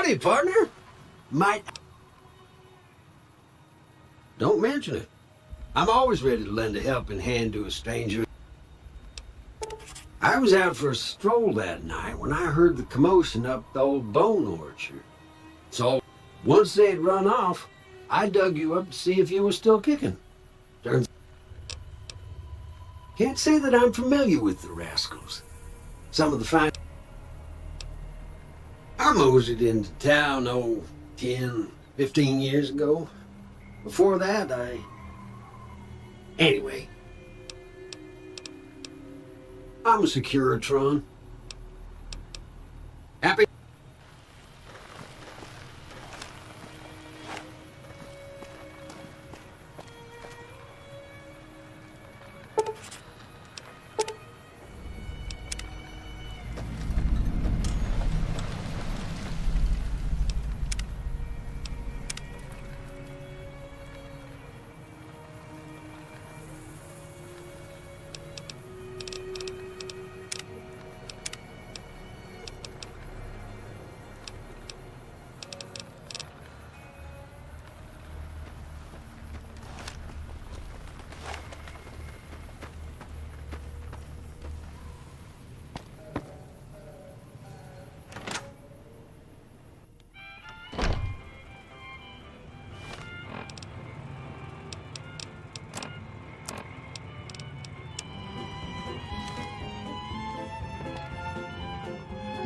Howdy, partner. Might... Don't mention it. I'm always ready to lend a helping hand to a stranger. I was out for a stroll that night when I heard the commotion up the old bone orchard. So, once they'd run off, I dug you up to see if you were still kicking. Turns Can't say that I'm familiar with the rascals. Some of the fine... I moseyed into town, 10, 15 years ago. Before that, Anyway. I'm a Securitron. Happy...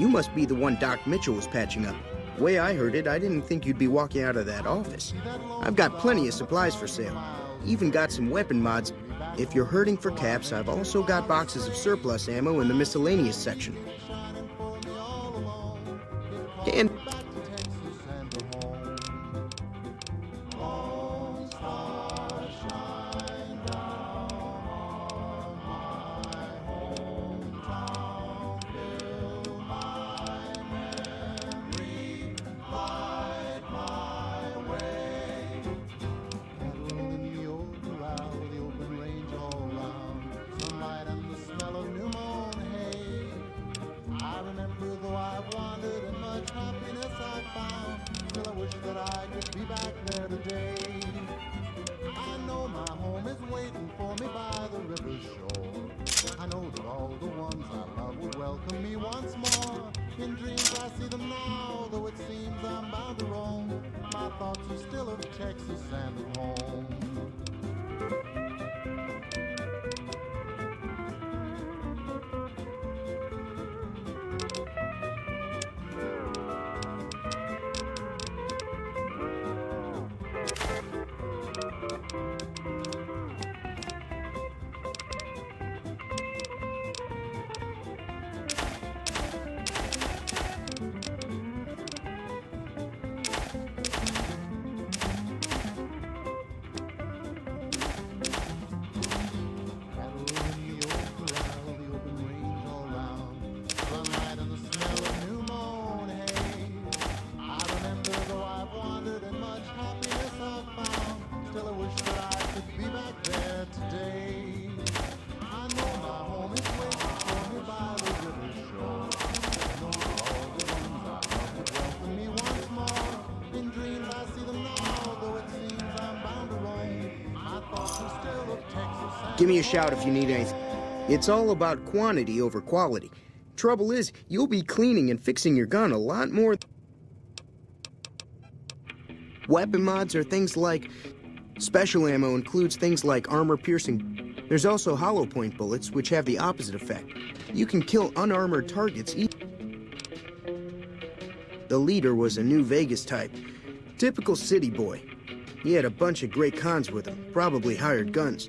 You must be the one Doc Mitchell was patching up. The way I heard it, I didn't think you'd be walking out of that office. I've got plenty of supplies for sale. Even got some weapon mods. If you're hurting for caps, I've also got boxes of surplus ammo in the miscellaneous section. And... Give me a shout if you need anything. It's all about quantity over quality. Trouble is, you'll be cleaning and fixing your gun a lot more. Weapon mods are things like... Special ammo includes things like armor-piercing. There's also hollow point bullets, which have the opposite effect. You can kill unarmored targets. The leader was a New Vegas type. Typical city boy. He had a bunch of Great Khans with him, probably hired guns.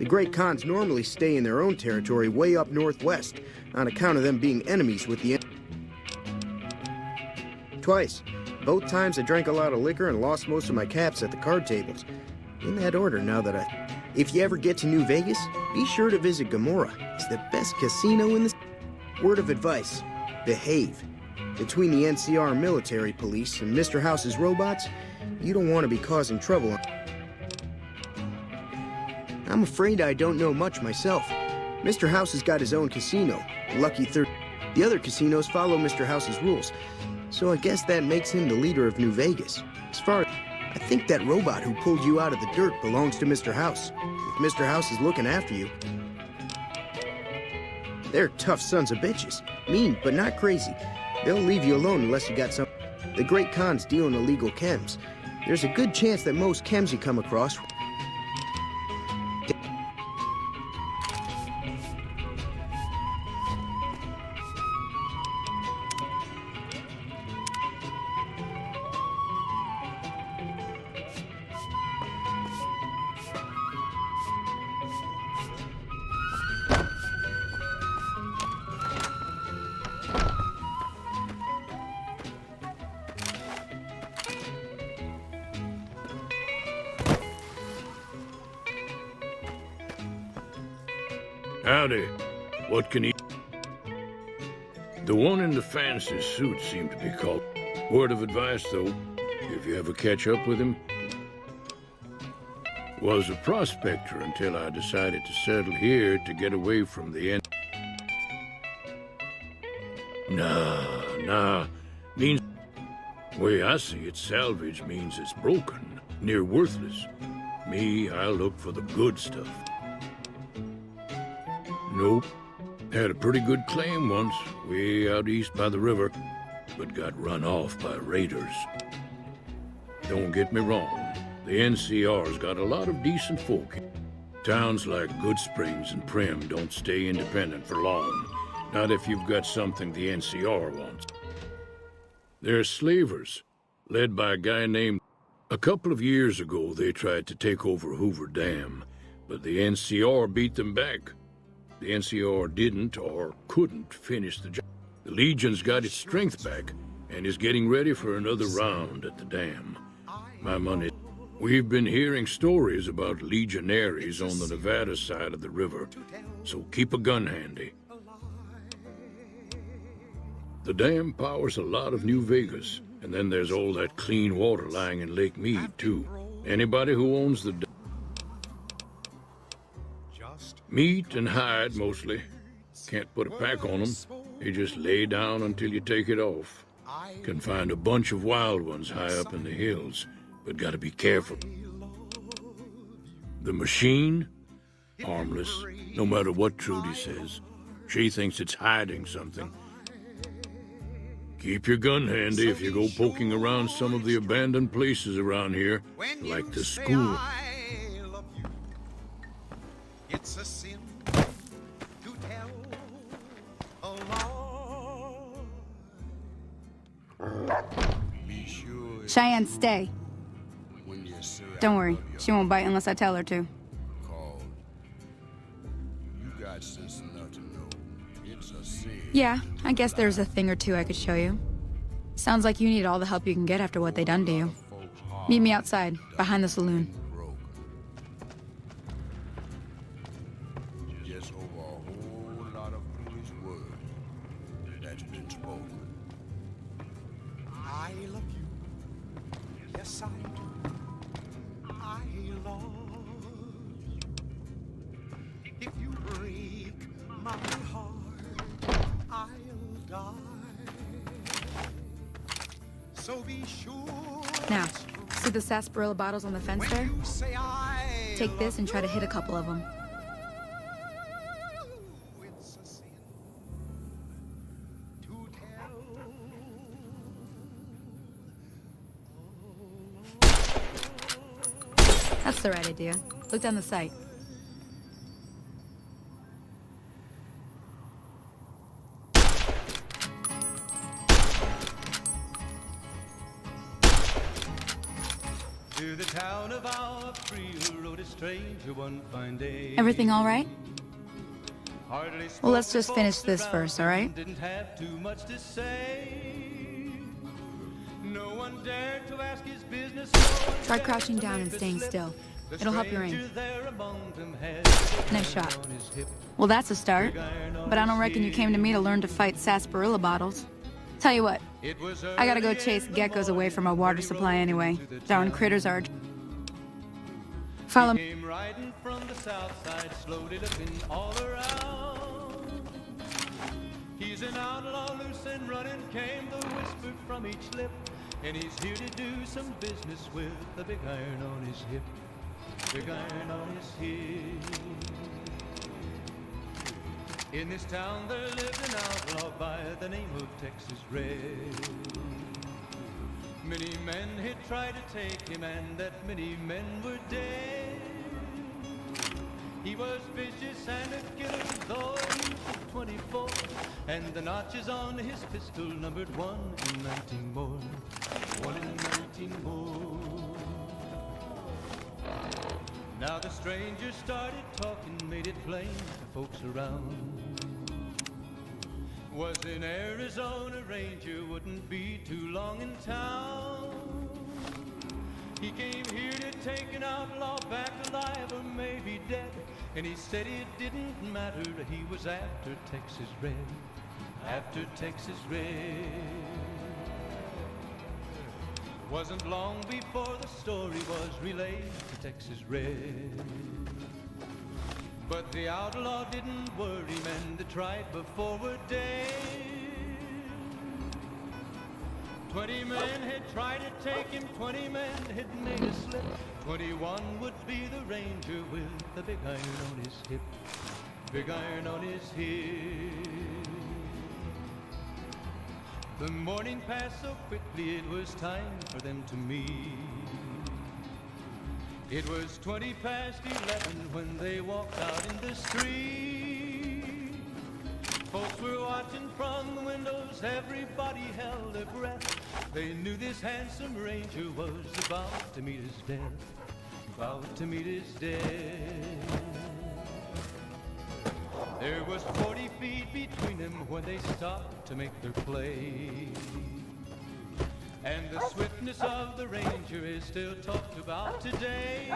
The Great Khans normally stay in their own territory way up northwest, on account of them being enemies with the... Twice. Both times I drank a lot of liquor and lost most of my caps at the card tables. In that order, now that If you ever get to New Vegas, be sure to visit Gomorrah. It's the best casino in the... Word of advice, behave. Between the NCR military police and Mr. House's robots, you don't want to be causing trouble. I'm afraid I don't know much myself. Mr. House has got his own casino, Lucky 30. The other casinos follow Mr. House's rules, so I guess that makes him the leader of New Vegas. As far as I think that robot who pulled you out of the dirt belongs to Mr. House. If Mr. House is looking after you, they're tough sons of bitches. Mean, but not crazy. They'll leave you alone unless you got some. The great cons deal in illegal chems. There's a good chance that most chems you come across. Howdy. What can he... The one in the fancy suit seemed to be called. Word of advice, though, if you ever catch up with him. Was a prospector until I decided to settle here to get away from the end. Nah. Means... Way I see it, salvage means it's broken, near worthless. Me, I look for the good stuff. Nope. Had a pretty good claim once, way out east by the river, but got run off by raiders. Don't get me wrong, the NCR's got a lot of decent folk. Towns like Good Springs and Prim don't stay independent for long, not if you've got something the NCR wants. They're slavers, led by a guy named... A couple of years ago, they tried to take over Hoover Dam, but the NCR beat them back. The NCR didn't or couldn't finish the job. The Legion's got its strength back and is getting ready for another round at the dam. My money... We've been hearing stories about legionaries on the Nevada side of the river, so keep a gun handy. The dam powers a lot of New Vegas, and then there's all that clean water lying in Lake Mead, too. Anybody who owns the dam... Meat and hide, mostly. Can't put a pack on them. You just lay down until you take it off. Can find a bunch of wild ones high up in the hills, but gotta be careful. The machine? Harmless, no matter what Trudy says. She thinks it's hiding something. Keep your gun handy if you go poking around some of the abandoned places around here, like the school. It's a sin to tell a lie. Be sure Cheyenne, stay. when you say Don't worry, she won't bite unless I tell her to. I called. You got sense enough to know it's a sin. Yeah, I guess there's a thing or two I could show you. Sounds like you need all the help you can get after what they done to you. Folks hard Meet me outside, behind the saloon. broken. Just over a whole lot of foolish words that's been spoken. I love you. Yes, I do. I love you. If you break my heart, I'll die. So be sure. Now, see the sarsaparilla bottles on the fence there? You say I Take this and try to hit a couple of them. it's a sin to tell. That's the right idea. Look down the sight. To the town of our Priel rode a stranger one fine day. Everything all right? Hardly Well, let's spoke just finish before this the first, all right? Didn't have too much to say. No one dared to ask his business. No one Try dared crouching to down make and a staying slip. still. The It'll help your stranger aim. there among them had Nice shot. on his hip. Well, that's a start. But I don't reckon you came to me to learn to fight sarsaparilla bottles. Tell you what, It was I gotta go early chase in the geckos away from our morning water when he supply rode anyway. to the Darn town. critters are... Follow me. Came riding from the south side, slowly looking all around. He's an outlaw. running came the whisper from each lip, and he's here to do some business with a big iron on his hip. Big iron on his hip. In this town there lived an outlaw by the name of Texas Red. Many men had tried to take him, and that many men were dead. He was vicious and a killer, though he was 24, and the notches on his pistol numbered 1 in 19 more. 1 in 19 more. Now the stranger started talking, made it plain to folks around. Was in Arizona Ranger, wouldn't be too long in town. He came here to take an outlaw back alive or maybe dead, and he said it didn't matter, he was after Texas Red. After Texas Red. Wasn't long before the story was relayed to Texas Red. But the outlaw didn't worry men that tried before were dead. 20 men had tried to take him, 20 men had made a slip. 21 would be the ranger with the big iron on his hip. Big iron on his hip. The morning passed so quickly it was time for them to meet. It was 20 past 11 when they walked out in the street. Folks were watching from the windows, everybody held their breath. They knew this handsome ranger was about to meet his death. About to meet his death. There was 40 feet between them when they stopped to make their play. And the swiftness of the ranger is still talked about today.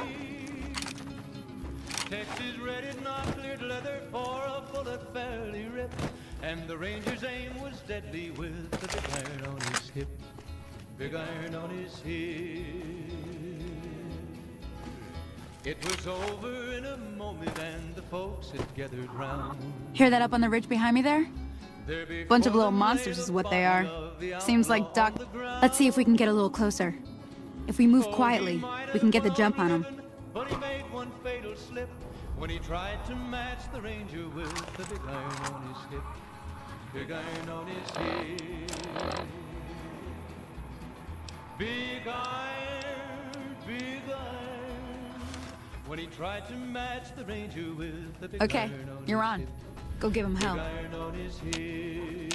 Texas Red had not cleared leather for a bullet fairly ripped, and the ranger's aim was deadly with the big iron on his hip. Big iron on his hip. It was over in a moment and the folks had gathered round. Hear that up on the ridge behind me there? Bunch of little monsters is what they are. Seems like Doc... Let's see if we can get a little closer. If we move quietly, we can get the jump on them. But he made one fatal slip when he tried to match the ranger with the big iron on his hip. Big iron on his hip. Big iron, big iron. When he tried to match the ranger with the big Okay, iron on you're his on. hip. Go give him hell. Big iron on his hip.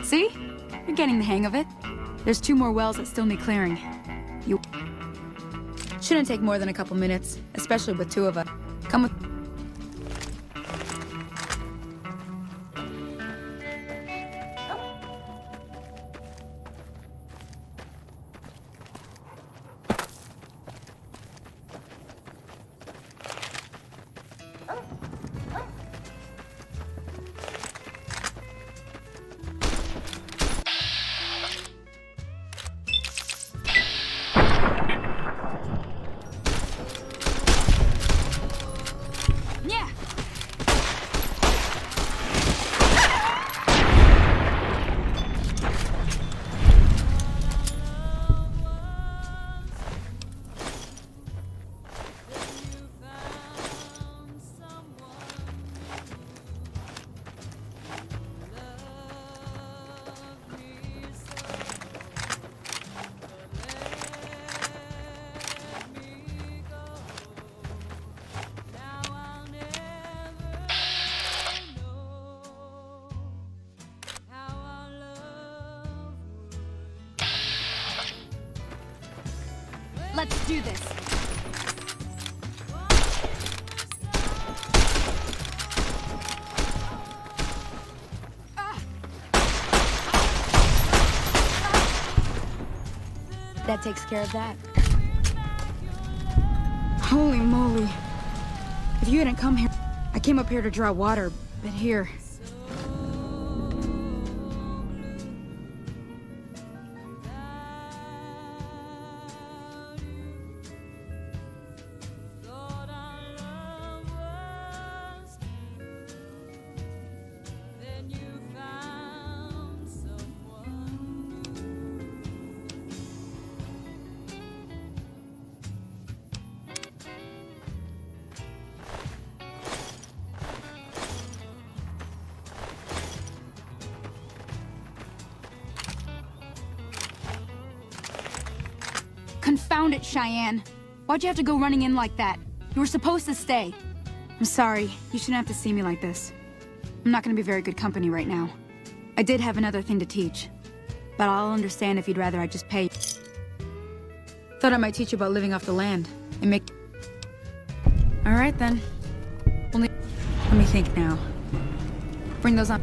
See? You're getting the hang of it. There's 2 more wells that still need clearing. You... Shouldn't take more than a couple minutes, especially with 2 of us. Come with... Let's do this. That takes care of that. Holy moly. If you hadn't come here, I came up here to draw water, but here. Confound it, Cheyenne. Why'd you have to go running in like that? You were supposed to stay. I'm sorry. You shouldn't have to see me like this. I'm not gonna be very good company right now. I did have another thing to teach, but I'll understand if you'd rather I just pay. Thought I might teach you about living off the land and make... All right, then. Let me think now. Bring those on.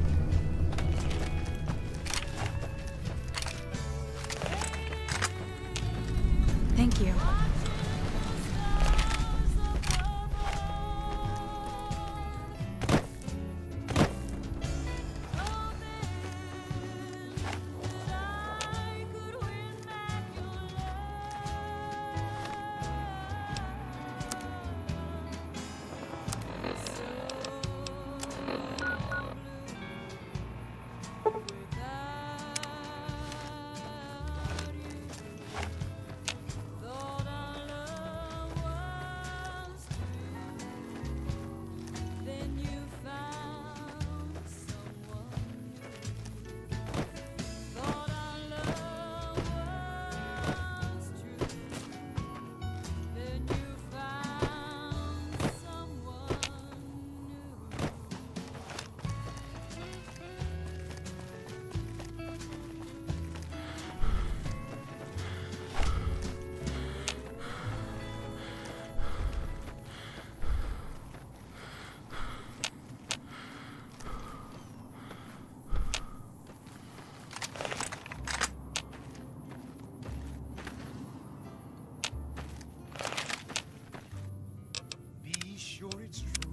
Thank you. Sure it's true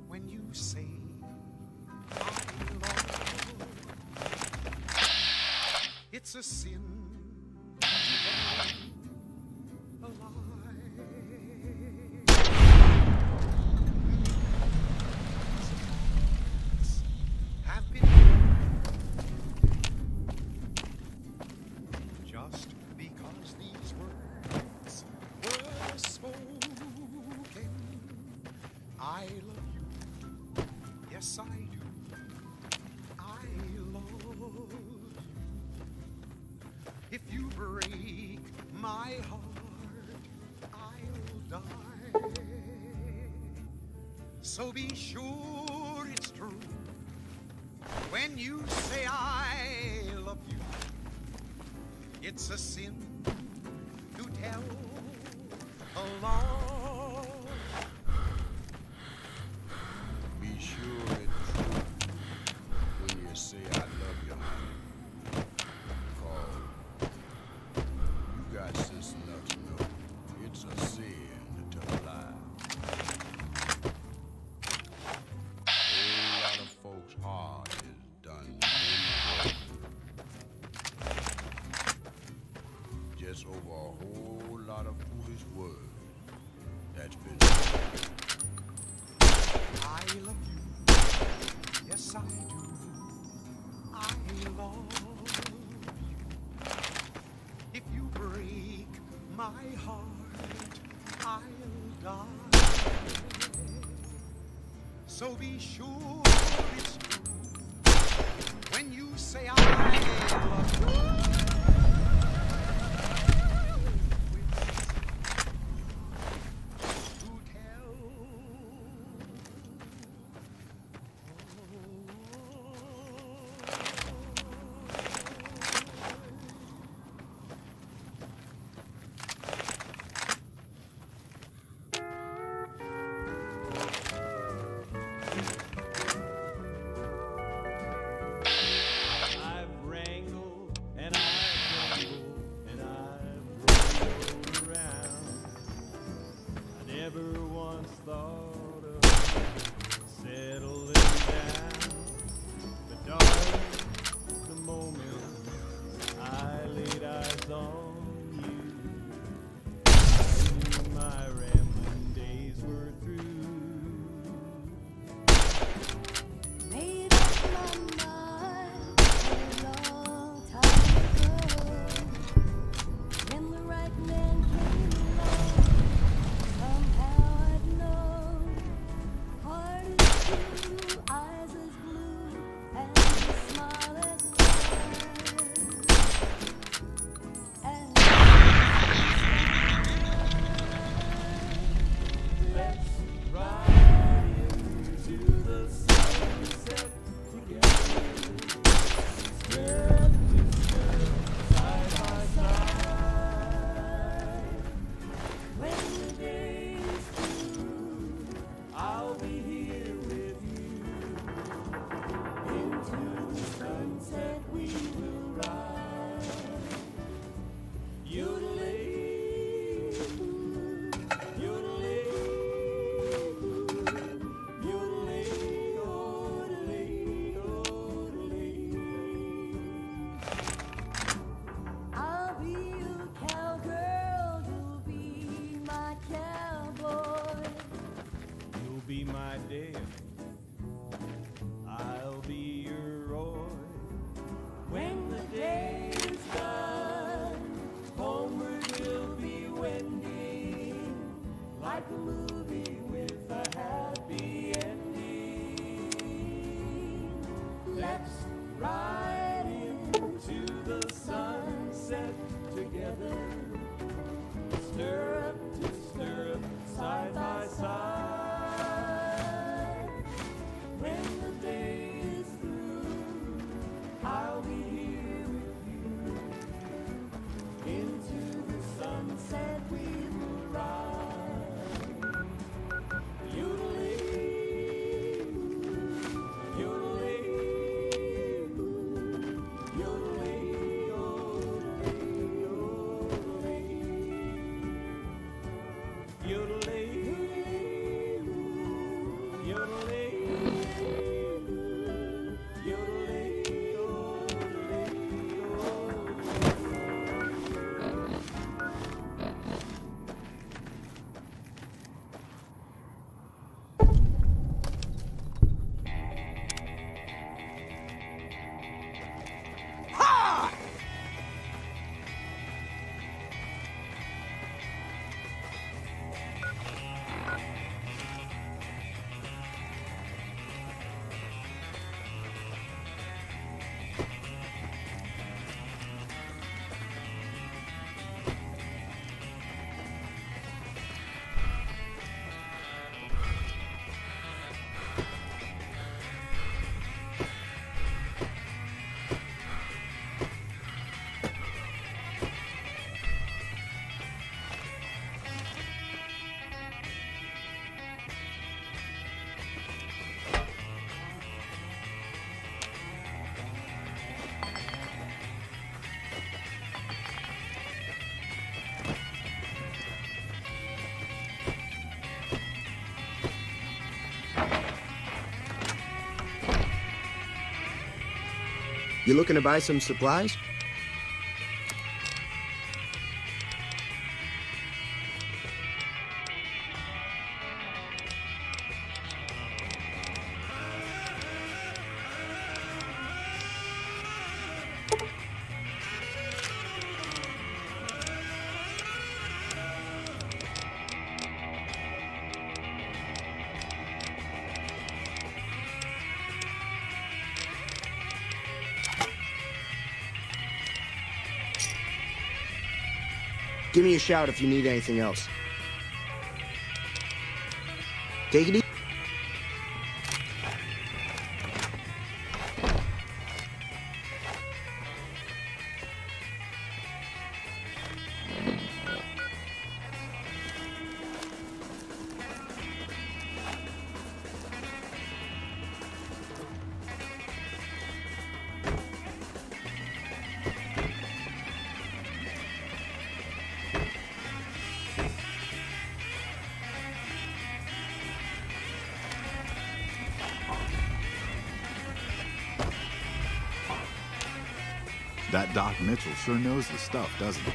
when you say I love. It's a sin to tell a lie. Have been just because these words were spoken. I love you, yes I do, I love you. If you break my heart, I'll die. So be sure it's true when you say I love you. It's a sin to tell a lie. Be sure it's true when you say I love you, honey. 'Cause you got sense enough to know it's a sin to tell a lie. A lot of folks' heart is done just over a whole lot of foolish words that's been said. I love you, yes I do, I love you. If you break my heart, I'll die. So be sure it's true when you say I love you. I'll be your Roy. When the day is done, homeward we'll be wending, like a movie with a happy ending. Let's ride into the sunset together, stirrup to stirrup, side by side. When the day is through, I'll be here with you. Into the sunset we will ride. Yodeling, yodeling, yodeling, yodeling, yodeling, yodeling, yodeling, yodeling, You looking to buy some supplies? Give me a shout if you need anything else. Take it easy. That Doc Mitchell sure knows the stuff, doesn't he?